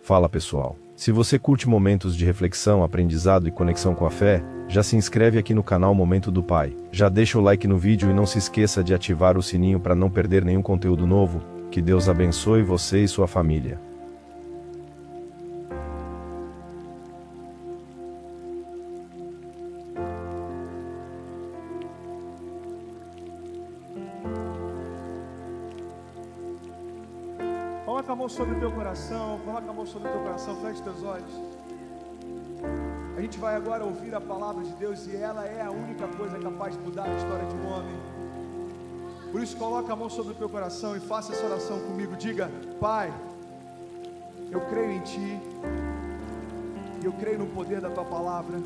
Fala pessoal, se você curte momentos de reflexão, aprendizado e conexão com a fé, já se inscreve aqui no canal Momento do Pai, já deixa o like no vídeo e não se esqueça de ativar o sininho para não perder nenhum conteúdo novo. Que Deus abençoe você e sua família. Coloca a mão sobre o teu coração, feche teus olhos. A gente vai agora ouvir a palavra de Deus e ela é a única coisa capaz de mudar a história de um homem. Por isso coloca a mão sobre o teu coração e faça essa oração comigo. Diga: Pai, eu creio em Ti e eu creio no poder da Tua palavra.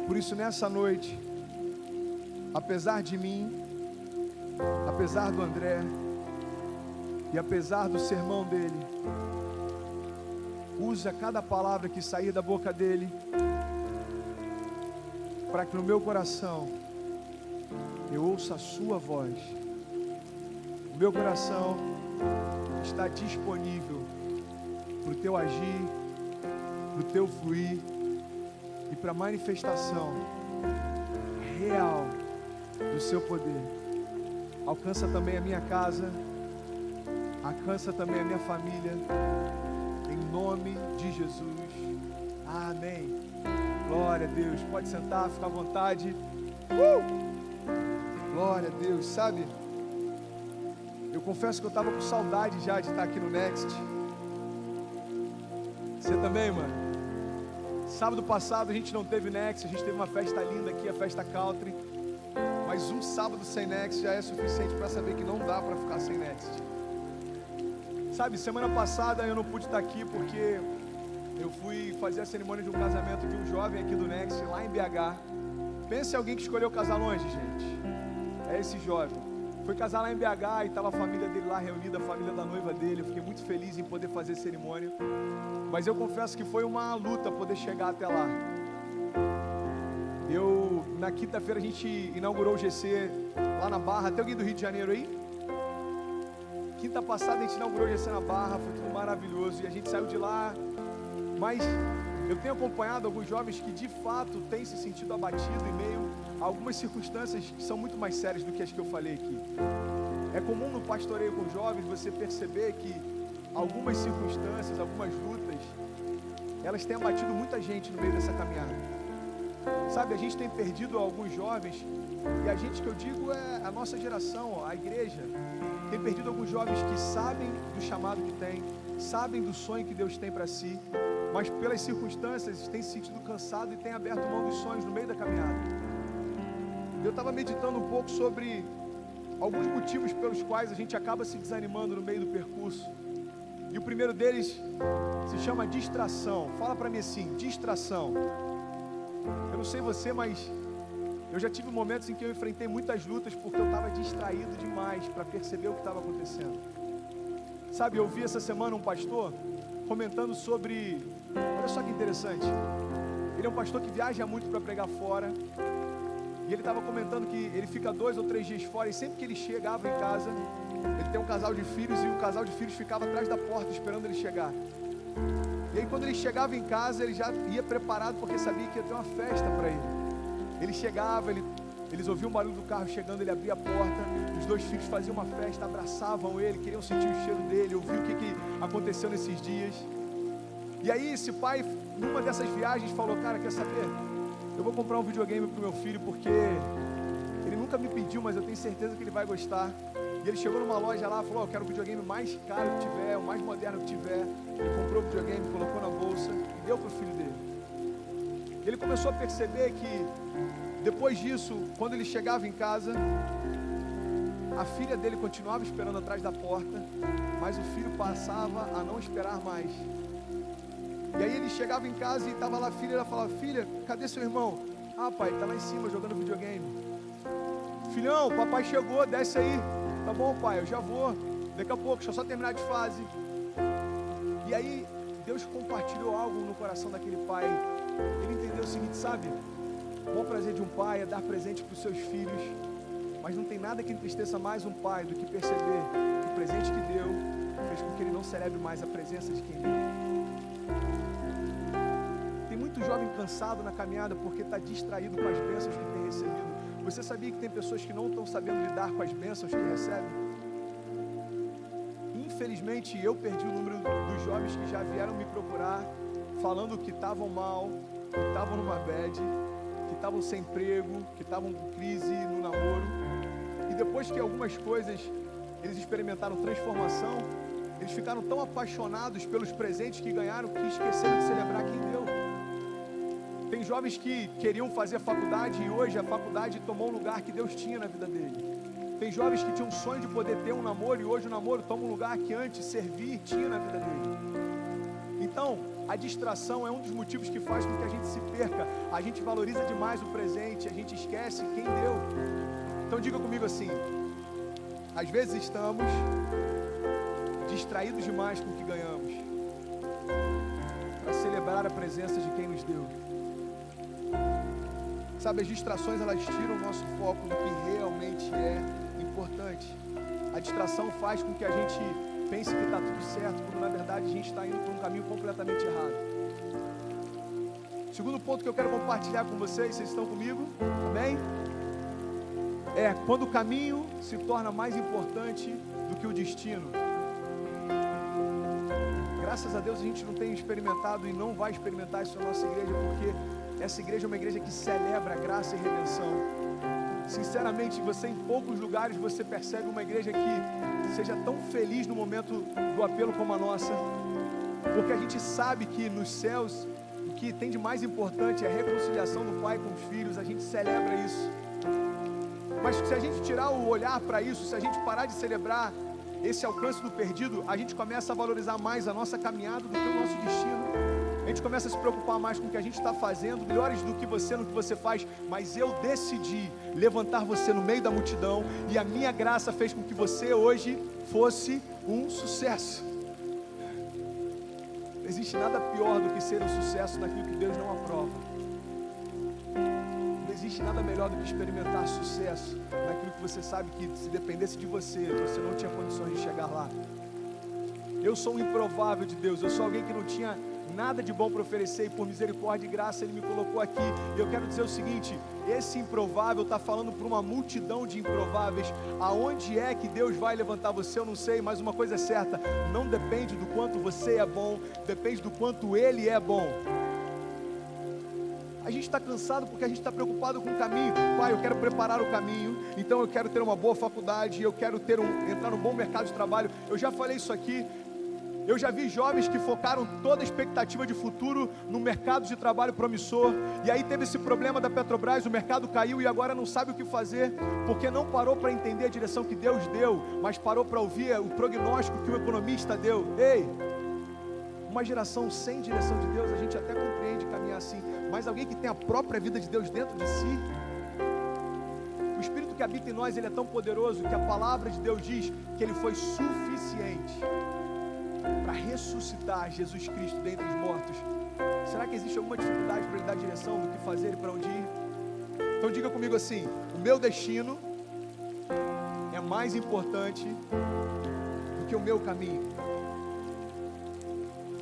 Por isso nessa noite, apesar de mim, apesar do André e apesar do sermão dele, usa cada palavra que sair da boca dele, para que no meu coração eu ouça a sua voz. O meu coração está disponível para o teu agir, para o teu fluir e para a manifestação real do seu poder. Alcança também a minha casa, alcança também a minha família, em nome de Jesus, amém. Glória a Deus, pode sentar, fica à vontade. Glória a Deus, sabe, eu confesso que eu estava com saudade já de estar aqui no Next. Você também, mano? Sábado passado a gente não teve Next, a gente teve uma festa linda aqui, a festa Country. Mas um sábado sem Next já é suficiente para saber que não dá para ficar sem Next. Sabe, semana passada eu não pude estar aqui porque eu fui fazer a cerimônia de um casamento de um jovem aqui do Next, lá em BH. Pense em alguém que escolheu casar longe, gente. É esse jovem. Foi casar lá em BH e estava a família dele lá reunida, a família da noiva dele. Eu fiquei muito feliz em poder fazer cerimônia. Mas eu confesso que foi uma luta poder chegar até lá. Na quinta-feira a gente inaugurou o GC lá na Barra. Tem alguém do Rio de Janeiro aí? Quinta passada a gente inaugurou o GC na Barra, foi tudo maravilhoso. E a gente saiu de lá. Mas eu tenho acompanhado alguns jovens que de fato têm se sentido abatido em meio a algumas circunstâncias que são muito mais sérias do que as que eu falei aqui. É comum no pastoreio com jovens você perceber que algumas circunstâncias, algumas lutas, elas têm abatido muita gente no meio dessa caminhada. Sabe, a gente tem perdido alguns jovens, e a gente que eu digo é a nossa geração, a igreja, tem perdido alguns jovens que sabem do chamado que tem, sabem do sonho que Deus tem para si, mas pelas circunstâncias têm se sentido cansado e têm aberto mão dos sonhos no meio da caminhada. Eu estava meditando um pouco sobre alguns motivos pelos quais a gente acaba se desanimando no meio do percurso. E o primeiro deles se chama distração. Fala para mim assim, distração. Eu não sei você, mas eu já tive momentos em que eu enfrentei muitas lutas porque eu estava distraído demais para perceber o que estava acontecendo. Sabe, eu vi essa semana um pastor comentando sobre, olha só que interessante, ele é um pastor que viaja muito para pregar fora, e ele estava comentando que ele fica 2 ou 3 dias fora, e sempre que ele chegava em casa, ele tem um casal de filhos, e o casal de filhos ficava atrás da porta esperando ele chegar. E aí quando ele chegava em casa, ele já ia preparado porque sabia que ia ter uma festa para ele. Ele chegava, eles ouviam o barulho do carro chegando, ele abria a porta, os 2 filhos faziam uma festa, abraçavam ele, queriam sentir o cheiro dele, ouvir o que aconteceu nesses dias. E aí esse pai, numa dessas viagens, falou: cara, quer saber? Eu vou comprar um videogame pro meu filho porque ele nunca me pediu, mas eu tenho certeza que ele vai gostar. E ele chegou numa loja lá, falou: eu quero o videogame mais caro que tiver, o mais moderno que tiver. Ele comprou o videogame, colocou na bolsa e deu pro filho dele. Ele começou a perceber que depois disso, quando ele chegava em casa, a filha dele continuava esperando atrás da porta, mas o filho passava a não esperar mais. E aí ele chegava em casa e estava lá a filha, ela falava: filha, cadê seu irmão? Ah, pai, tá lá em cima jogando videogame. Filhão, papai chegou, desce aí. Tá bom, pai, eu já vou, daqui a pouco, deixa eu só terminar de fase. E aí Deus compartilhou algo no coração daquele pai. Ele entendeu o seguinte, sabe, o bom prazer de um pai é dar presente para os seus filhos, mas não tem nada que entristeça mais um pai do que perceber que o presente que deu fez com que ele não celebre mais a presença de quem deu. Tem muito jovem cansado na caminhada porque está distraído com as bênçãos que tem recebido. Você sabia que tem pessoas que não estão sabendo lidar com as bênçãos que recebem? Infelizmente, eu perdi o número dos jovens que já vieram me procurar falando que estavam mal, que estavam numa bad, que estavam sem emprego, que estavam com crise no namoro. E depois que algumas coisas eles experimentaram transformação, eles ficaram tão apaixonados pelos presentes que ganharam que esqueceram de celebrar quem deu. Tem jovens que queriam fazer faculdade e hoje a faculdade tomou um lugar que Deus tinha na vida dele. Tem jovens que tinham um sonho de poder ter um namoro e hoje o namoro toma um lugar que antes servir tinha na vida dele. Então, a distração é um dos motivos que faz com que a gente se perca. A gente valoriza demais o presente, a gente esquece quem deu. Então diga comigo assim: às vezes estamos distraídos demais com o que ganhamos para celebrar a presença de quem nos deu. Sabe, as distrações elas tiram o nosso foco do que realmente é importante. A distração faz com que a gente pense que está tudo certo, quando na verdade a gente está indo por um caminho completamente errado. Segundo ponto que eu quero compartilhar com vocês estão comigo? Amém? É quando o caminho se torna mais importante do que o destino. Graças a Deus a gente não tem experimentado e não vai experimentar isso na nossa igreja, porque essa igreja é uma igreja que celebra a graça e redenção. Sinceramente, em poucos lugares você percebe uma igreja que seja tão feliz no momento do apelo como a nossa, porque a gente sabe que nos céus o que tem de mais importante é a reconciliação do pai com os filhos. A gente celebra isso, mas se a gente tirar o olhar para isso, se a gente parar de celebrar esse alcance do perdido, a gente começa a valorizar mais a nossa caminhada do que o nosso destino. A gente começa a se preocupar mais com o que a gente está fazendo, melhores do que você no que você faz. Mas eu decidi levantar você no meio da multidão, e a minha graça fez com que você hoje fosse um sucesso. Não existe nada pior do que ser um sucesso naquilo que Deus não aprova. Não existe nada melhor do que experimentar sucesso naquilo que você sabe que se dependesse de você, você não tinha condições de chegar lá. Eu sou um improvável de Deus, eu sou alguém que não tinha nada de bom para oferecer, e por misericórdia e graça Ele me colocou aqui. E eu quero dizer o seguinte: esse improvável está falando para uma multidão de improváveis. Aonde é que Deus vai levantar você, eu não sei, mas uma coisa é certa: não depende do quanto você é bom, depende do quanto Ele é bom. A gente está cansado porque a gente está preocupado com o caminho. Pai, eu quero preparar o caminho, então eu quero ter uma boa faculdade, eu quero entrar num bom mercado de trabalho. Eu já falei isso aqui. Eu já vi jovens que focaram toda a expectativa de futuro no mercado de trabalho promissor, e aí teve esse problema da Petrobras, o mercado caiu e agora não sabe o que fazer, porque não parou para entender a direção que Deus deu, mas parou para ouvir o prognóstico que o economista deu. Ei, uma geração sem direção de Deus, a gente até compreende caminhar assim, mas alguém que tem a própria vida de Deus dentro de si, o Espírito que habita em nós, ele é tão poderoso que a palavra de Deus diz que ele foi suficiente para ressuscitar Jesus Cristo dentre os mortos. Será que existe alguma dificuldade para ele dar direção do que fazer e para onde ir? Então diga comigo assim: o meu destino é mais importante do que o meu caminho.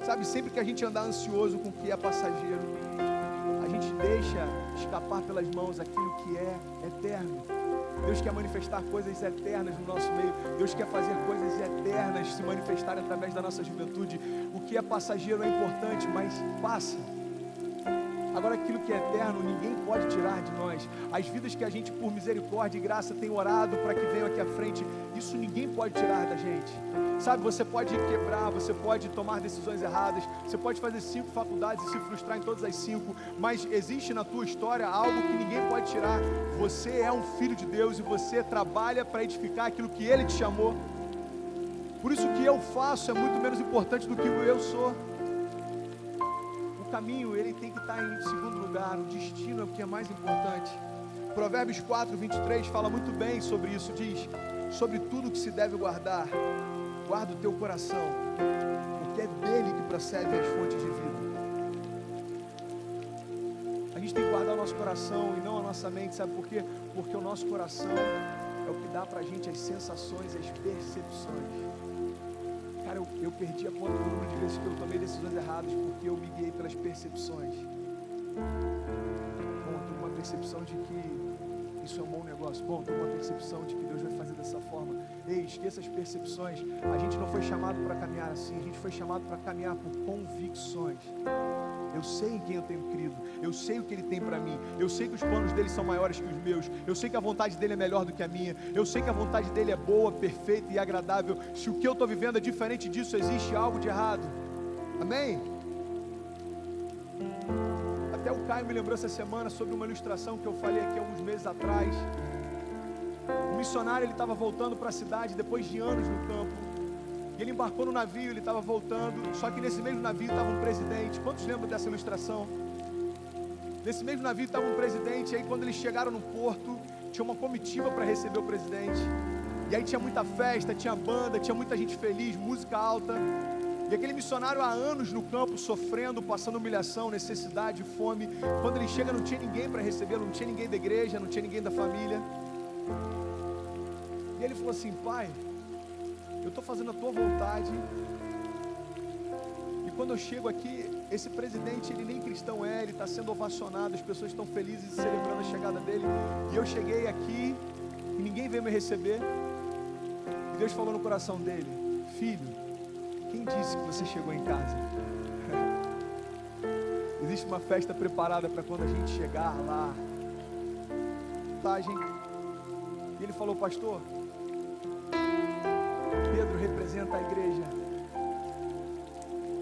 Sabe, sempre que a gente andar ansioso com o que é passageiro, a gente deixa escapar pelas mãos aquilo que é eterno. Deus quer manifestar coisas eternas no nosso meio. Deus quer fazer coisas eternas se manifestarem através da nossa juventude. O que é passageiro é importante, mas passa. Agora, aquilo que é eterno, ninguém pode tirar de nós. As vidas que a gente, por misericórdia e graça, tem orado para que venham aqui à frente, isso ninguém pode tirar da gente. Sabe, você pode quebrar, você pode tomar decisões erradas, você pode fazer 5 faculdades e se frustrar em todas as 5, mas existe na tua história algo que ninguém pode tirar. Você é um filho de Deus e você trabalha para edificar aquilo que Ele te chamou. Por isso o que eu faço é muito menos importante do que o eu sou. O caminho, ele tem que estar em segundo lugar, o destino é o que é mais importante. Provérbios 4, 23 fala muito bem sobre isso, diz: sobre tudo que se deve guardar, guarda o teu coração, porque é dele que procedem as fontes de vida. A gente tem que guardar o nosso coração e não a nossa mente, sabe por quê? Porque o nosso coração é o que dá pra gente as sensações, as percepções. Cara, perdi a conta do número de vezes que eu tomei decisões erradas porque eu me guiei pelas percepções. Bom, estou com uma percepção de que isso é um bom negócio. Bom, estou com uma percepção de que Deus vai fazer dessa forma. Ei, esqueça as percepções. A gente não foi chamado para caminhar assim. A gente foi chamado para caminhar por convicções. Eu sei em quem eu tenho crido. Eu sei o que Ele tem para mim. Eu sei que os planos dele são maiores que os meus. Eu sei que a vontade dele é melhor do que a minha. Eu sei que a vontade dele é boa, perfeita e agradável. Se o que eu estou vivendo é diferente disso, existe algo de errado. Amém? Até o Caio me lembrou essa semana sobre uma ilustração que eu falei aqui há alguns meses atrás. Um missionário, ele estava voltando para a cidade depois de anos no campo. E ele embarcou no navio, ele estava voltando. Só que nesse mesmo navio estava um presidente. Quantos lembram dessa ilustração? Nesse mesmo navio estava um presidente. E aí quando eles chegaram no porto, tinha uma comitiva para receber o presidente. E aí tinha muita festa, tinha banda, tinha muita gente feliz, música alta. E aquele missionário há anos no campo, sofrendo, passando humilhação, necessidade, fome. Quando ele chega não tinha ninguém para recebê-lo, não tinha ninguém da igreja, não tinha ninguém da família. E ele falou assim: pai, eu estou fazendo a tua vontade. E quando eu chego aqui, esse presidente, ele nem cristão é, ele está sendo ovacionado, as pessoas estão felizes celebrando a chegada dele. E eu cheguei aqui e ninguém veio me receber. E Deus falou no coração dele: filho, quem disse que você chegou em casa? Existe uma festa preparada para quando a gente chegar lá. E ele falou: pastor, Pedro representa a igreja.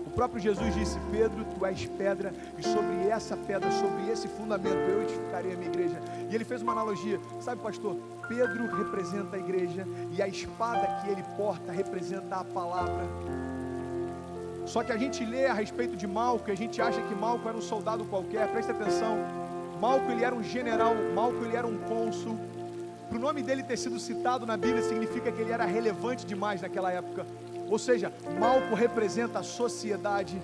O próprio Jesus disse: Pedro, tu és pedra, e sobre essa pedra, sobre esse fundamento, eu edificarei a minha igreja. E ele fez uma analogia: sabe, pastor, Pedro representa a igreja, e a espada que ele porta representa a palavra. Só que a gente lê a respeito de Malco, e a gente acha que Malco era um soldado qualquer. Presta atenção, Malco, ele era um general, Malco, ele era um cônsul. Para o nome dele ter sido citado na Bíblia, significa que ele era relevante demais naquela época. Ou seja, Malco representa a sociedade.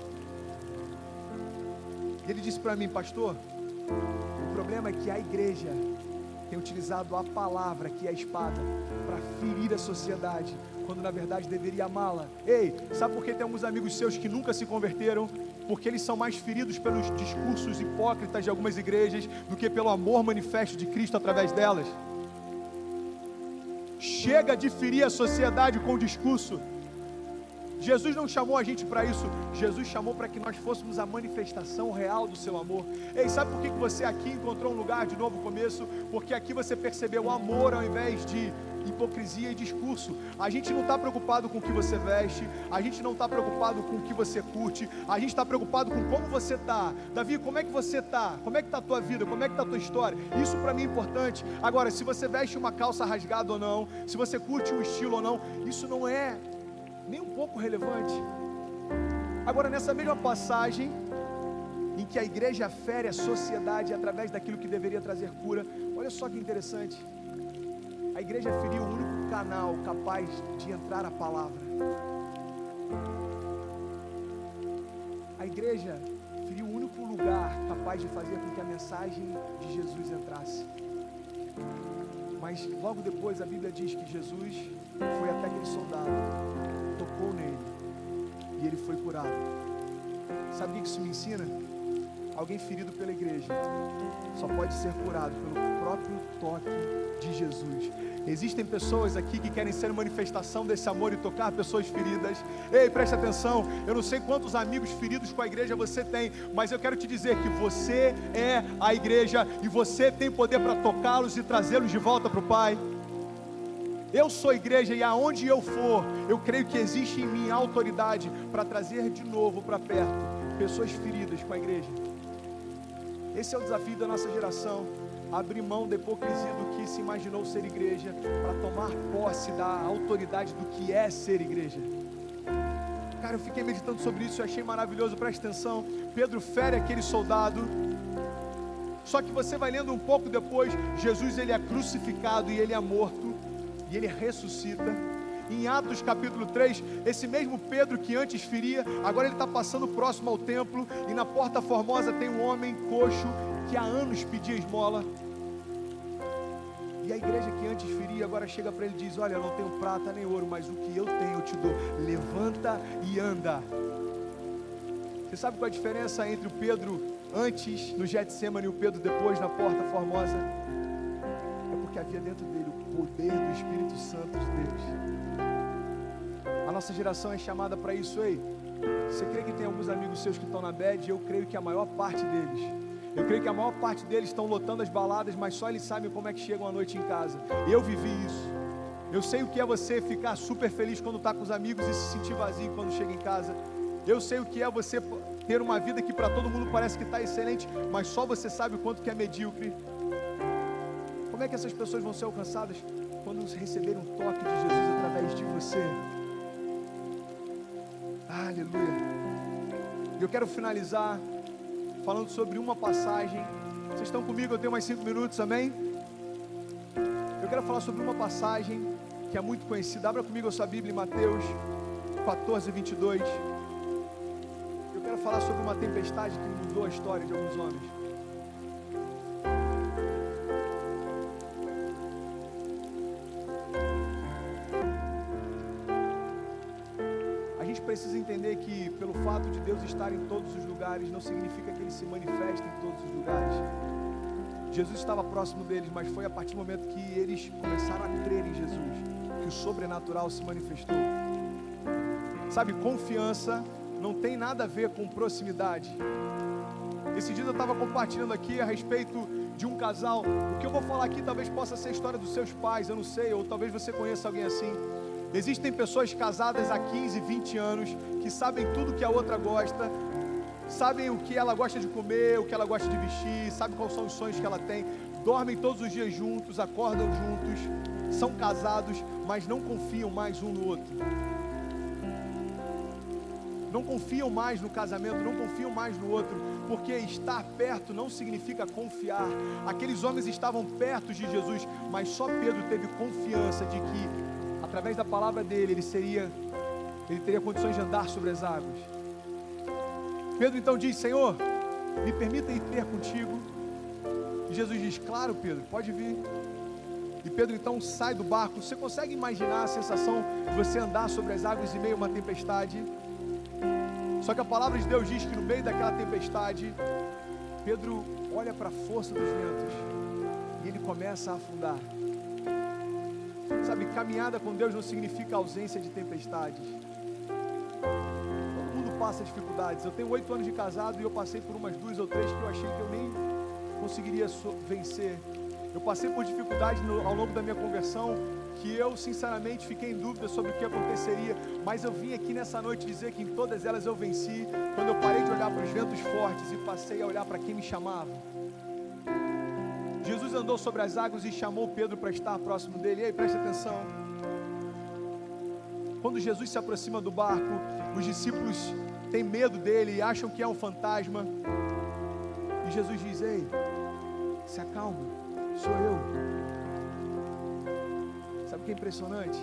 E ele disse para mim: pastor, o problema é que a igreja tem utilizado a palavra, que é a espada, para ferir a sociedade, quando na verdade deveria amá-la. Ei, sabe por que tem alguns amigos seus que nunca se converteram? Porque eles são mais feridos pelos discursos hipócritas de algumas igrejas do que pelo amor manifesto de Cristo através delas. Chega de ferir a sociedade com o discurso. Jesus não chamou a gente para isso. Jesus chamou para que nós fôssemos a manifestação real do seu amor. Ei, sabe por que você aqui encontrou um lugar de novo começo? Porque aqui você percebeu amor ao invés de hipocrisia e discurso. A gente não está preocupado com o que você veste, a gente não está preocupado com o que você curte, a gente está preocupado com como você está. Davi, como é que você está? Como é que está a tua vida? Como é que está a tua história? Isso para mim é importante. Agora, se você veste uma calça rasgada ou não, se você curte um estilo ou não, isso não é nem um pouco relevante. Agora, nessa mesma passagem em que a igreja fere a sociedade através daquilo que deveria trazer cura, olha só que interessante. A igreja feriu o único canal capaz de entrar a palavra. A igreja feriu o único lugar capaz de fazer com que a mensagem de Jesus entrasse. Mas logo depois a Bíblia diz que Jesus foi até aquele soldado, tocou nele e ele foi curado. Sabe o que isso me ensina? Alguém ferido pela igreja só pode ser curado pelo próprio toque de Jesus. Existem pessoas aqui que querem ser manifestação desse amor e tocar pessoas feridas. Ei, presta atenção, eu não sei quantos amigos feridos com a igreja você tem, mas eu quero te dizer que você é a igreja e você tem poder para tocá-los e trazê-los de volta para o Pai. Eu sou igreja e aonde eu for, eu creio que existe em mim autoridade para trazer de novo para perto pessoas feridas com a igreja. Esse é o desafio da nossa geração: abrir mão da hipocrisia do que se imaginou ser igreja, para tomar posse da autoridade do que é ser igreja. Cara, eu fiquei meditando sobre isso e achei maravilhoso. Presta atenção, Pedro fere aquele soldado. Só que você vai lendo um pouco depois, Jesus, ele é crucificado e ele é morto, e ele ressuscita. Em Atos capítulo 3, esse mesmo Pedro que antes feria, agora ele está passando próximo ao templo, e na porta formosa tem um homem coxo que há anos pedia esmola. E E a igreja que antes feria, agora chega para ele e diz: olha, eu não tenho prata nem ouro, mas o que eu tenho eu te dou. Levanta e anda. Você sabe qual é a diferença entre o Pedro antes no Getsemane e o Pedro depois na Porta Formosa? É porque havia dentro dele o poder do Espírito Santo de Deus. A nossa geração é chamada para isso. Ei, você crê que tem alguns amigos seus que estão na bad? Eu creio que a maior parte deles. Eu creio que a maior parte deles estão lotando as baladas, mas só eles sabem como é que chegam à noite em casa. Eu vivi isso. Eu sei o que é você ficar super feliz quando está com os amigos e se sentir vazio quando chega em casa. Eu sei o que é você ter uma vida que para todo mundo parece que está excelente, mas só você sabe o quanto que é medíocre. Como é que essas pessoas vão ser alcançadas? Quando receberem um toque de Jesus através de você. Aleluia. E eu quero finalizar falando sobre uma passagem. Vocês estão comigo? Eu tenho mais 5 minutos, amém? Eu quero falar sobre uma passagem que é muito conhecida. Abra comigo a sua Bíblia em Mateus 14, 22. Eu quero falar sobre uma tempestade que mudou a história de alguns homens. A gente precisa entender que pelo fato de Deus estar em todos os lugares, não significa que Ele se manifesta em todos os lugares. Jesus estava próximo deles, mas foi a partir do momento que eles começaram a crer em Jesus, que o sobrenatural se manifestou. Sabe, confiança não tem nada a ver com proximidade. Esse dia eu estava compartilhando aqui a respeito de um casal. O que eu vou falar aqui talvez possa ser a história dos seus pais, eu não sei, ou talvez você conheça alguém assim. Existem pessoas casadas há 15, 20 anos, que sabem tudo que a outra gosta, sabem o que ela gosta de comer, o que ela gosta de vestir, sabem quais são os sonhos que ela tem, dormem todos os dias juntos, acordam juntos, são casados, mas não confiam mais um no outro. Não confiam mais no casamento, não confiam mais no outro, porque estar perto não significa confiar. Aqueles homens estavam perto de Jesus, mas só Pedro teve confiança de que, através da palavra dele, ele teria condições de andar sobre as águas. Pedro então diz: Senhor, me permita ir ter contigo. E Jesus diz: claro, Pedro, pode vir. E Pedro então sai do barco. Você consegue imaginar a sensação de você andar sobre as águas em meio a uma tempestade? Só que a palavra de Deus diz que no meio daquela tempestade, Pedro olha para a força dos ventos e ele começa a afundar. Sabe, caminhada com Deus não significa ausência de tempestades. Todo mundo passa dificuldades. Eu tenho 8 anos de casado e eu passei por umas 2 ou 3 que eu achei que eu nem conseguiria vencer. Eu passei por dificuldades ao longo da minha conversão, que eu sinceramente fiquei em dúvida sobre o que aconteceria, mas eu vim aqui nessa noite dizer que em todas elas eu venci, quando eu parei de olhar para os ventos fortes e passei a olhar para quem me chamava. Jesus andou sobre as águas e chamou Pedro para estar próximo dele. Ei, preste atenção. Quando Jesus se aproxima do barco, os discípulos têm medo dele e acham que é um fantasma. E Jesus diz: ei, se acalma, sou eu. Sabe o que é impressionante?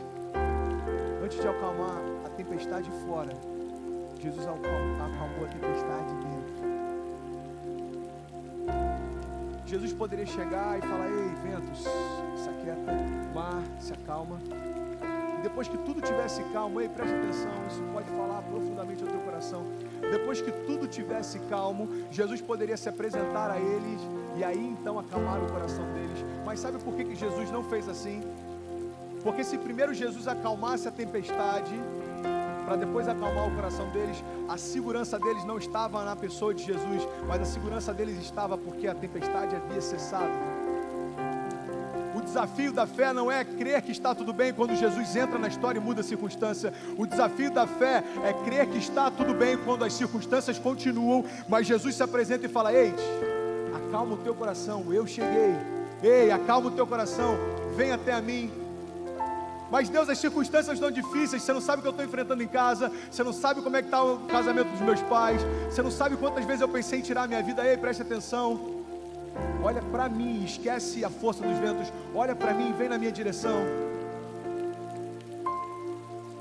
Antes de acalmar a tempestade fora, Jesus acalmou a tempestade dentro. Jesus poderia chegar e falar: ei, ventos, se aquieta, mar, se acalma. E depois que tudo tivesse calmo, ei, preste atenção, isso pode falar profundamente ao teu coração. Depois que tudo tivesse calmo, Jesus poderia se apresentar a eles e aí então acalmar o coração deles. Mas sabe por que Jesus não fez assim? Porque se primeiro Jesus acalmasse a tempestade, para depois acalmar o coração deles, a segurança deles não estava na pessoa de Jesus, mas a segurança deles estava porque a tempestade havia cessado. O desafio da fé não é crer que está tudo bem quando Jesus entra na história e muda a circunstância. O desafio da fé é crer que está tudo bem quando as circunstâncias continuam, mas Jesus se apresenta e fala: ei, acalma o teu coração, eu cheguei. Ei, acalma o teu coração, vem até a mim. Mas Deus, as circunstâncias estão difíceis, você não sabe o que eu estou enfrentando em casa, você não sabe como é que está o casamento dos meus pais, você não sabe quantas vezes eu pensei em tirar a minha vida. Ei, preste atenção, olha para mim, esquece a força dos ventos, olha para mim, vem na minha direção.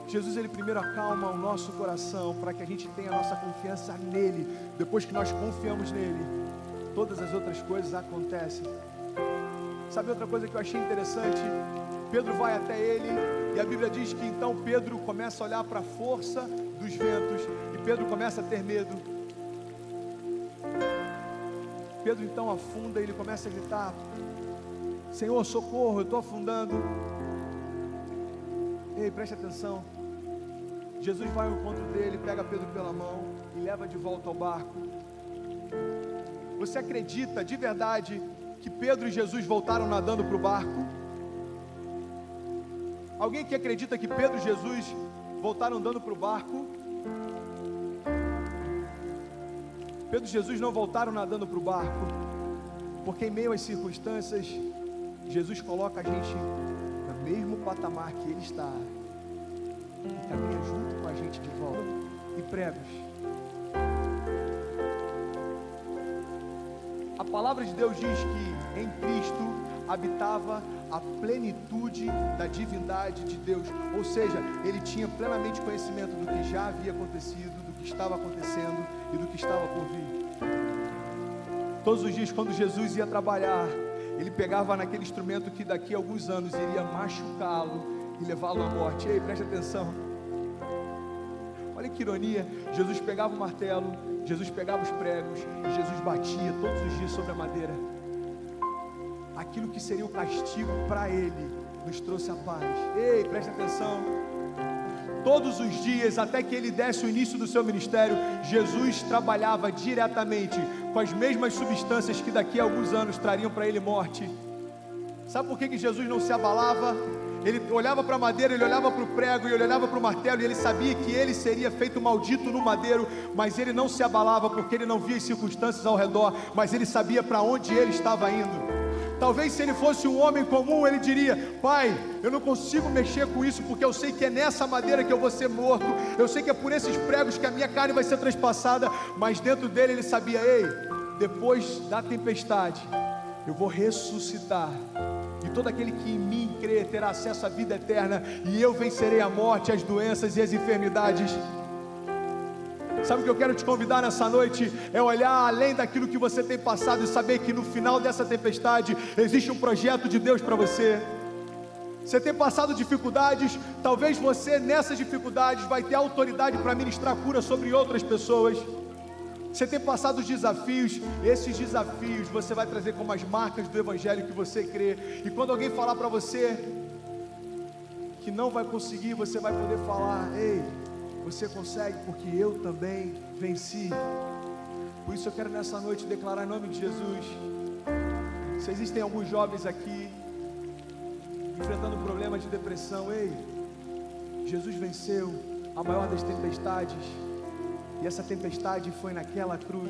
Jesus, ele primeiro acalma o nosso coração, para que a gente tenha a nossa confiança nele. Depois que nós confiamos nele, todas as outras coisas acontecem. Sabe outra coisa que eu achei interessante? Pedro vai até ele e a Bíblia diz que então Pedro começa a olhar para a força dos ventos e Pedro começa a ter medo. Pedro então afunda e ele começa a gritar: Senhor, socorro, eu estou afundando. Ei, preste atenção. Jesus vai ao encontro dele, pega Pedro pela mão e leva de volta ao barco. Você acredita de verdade que Pedro e Jesus voltaram nadando para o barco? Alguém que acredita que Pedro e Jesus voltaram andando para o barco? Pedro e Jesus não voltaram nadando para o barco, porque em meio às circunstâncias, Jesus coloca a gente no mesmo patamar que Ele está e caminha junto com a gente de volta. E pregos, a palavra de Deus diz que em Cristo habitava a plenitude da divindade de Deus, ou seja, Ele tinha plenamente conhecimento do que já havia acontecido, do que estava acontecendo e do que estava por vir. Todos os dias quando Jesus ia trabalhar, Ele pegava naquele instrumento que daqui a alguns anos iria machucá-lo e levá-lo à morte. Ei, preste atenção. Olha que ironia. Jesus pegava o martelo, Jesus pegava os pregos e Jesus batia todos os dias sobre a madeira. Aquilo que seria o castigo para Ele nos trouxe a paz. Ei, preste atenção. Todos os dias, até que Ele desse o início do seu ministério, Jesus trabalhava diretamente com as mesmas substâncias que daqui a alguns anos trariam para Ele morte. Sabe por que Jesus não se abalava? Ele olhava para a madeira, ele olhava para o prego, ele olhava para o martelo, e ele sabia que ele seria feito maldito no madeiro, mas ele não se abalava, porque ele não via as circunstâncias ao redor, mas ele sabia para onde ele estava indo. Talvez se ele fosse um homem comum, ele diria: Pai, eu não consigo mexer com isso, porque eu sei que é nessa madeira que eu vou ser morto, eu sei que é por esses pregos que a minha carne vai ser transpassada. Mas dentro dele ele sabia: ei, depois da tempestade eu vou ressuscitar, e todo aquele que em mim crê terá acesso à vida eterna, e eu vencerei a morte, as doenças e as enfermidades. Sabe o que eu quero te convidar nessa noite? É olhar além daquilo que você tem passado e saber que no final dessa tempestade existe um projeto de Deus para você. Você tem passado dificuldades, talvez você nessas dificuldades vai ter autoridade para ministrar cura sobre outras pessoas. Você tem passado desafios, esses desafios você vai trazer como as marcas do Evangelho que você crê. E quando alguém falar para você que não vai conseguir, você vai poder falar: ei, você consegue, porque eu também venci. Por isso eu quero nessa noite declarar em nome de Jesus. Se existem alguns jovens aqui enfrentando problemas de depressão, ei, Jesus venceu a maior das tempestades, e essa tempestade foi naquela cruz.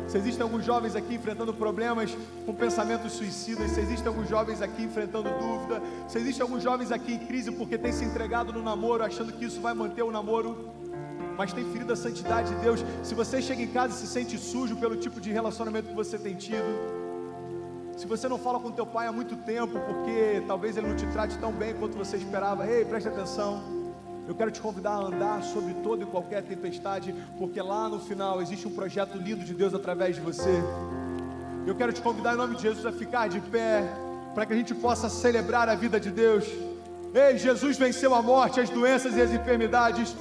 Se existem alguns jovens aqui enfrentando problemas com pensamentos suicidas, se existem alguns jovens aqui enfrentando dúvida, se existem alguns jovens aqui em crise porque tem se entregado no namoro, achando que isso vai manter o namoro, mas tem ferido a santidade de Deus. Se você chega em casa e se sente sujo pelo tipo de relacionamento que você tem tido, se você não fala com teu pai há muito tempo porque talvez ele não te trate tão bem quanto você esperava, ei, preste atenção. Eu quero te convidar a andar sobre toda e qualquer tempestade, porque lá no final existe um projeto lindo de Deus através de você. Eu quero te convidar em nome de Jesus a ficar de pé, para que a gente possa celebrar a vida de Deus. Ei, Jesus venceu a morte, as doenças e as enfermidades.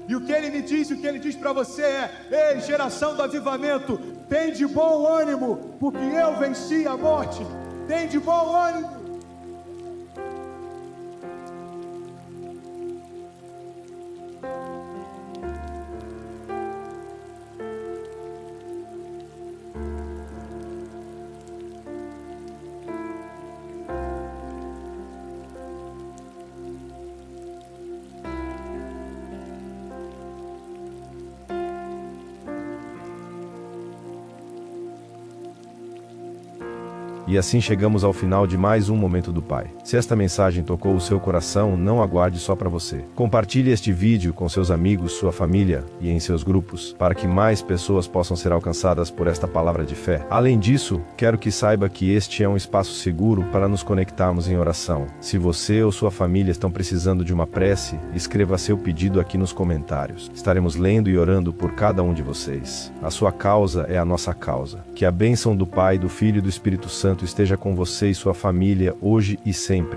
E o que Ele me diz, o que Ele diz para você é: ei, geração do avivamento, tem de bom ânimo, porque eu venci a morte. Tem de bom ânimo. E assim chegamos ao final de mais um Momento do Pai. Se esta mensagem tocou o seu coração, não aguarde só para você. Compartilhe este vídeo com seus amigos, sua família e em seus grupos, para que mais pessoas possam ser alcançadas por esta palavra de fé. Além disso, quero que saiba que este é um espaço seguro para nos conectarmos em oração. Se você ou sua família estão precisando de uma prece, escreva seu pedido aqui nos comentários. Estaremos lendo e orando por cada um de vocês. A sua causa é a nossa causa. Que a bênção do Pai, do Filho e do Espírito Santo Santo esteja com você e sua família hoje e sempre.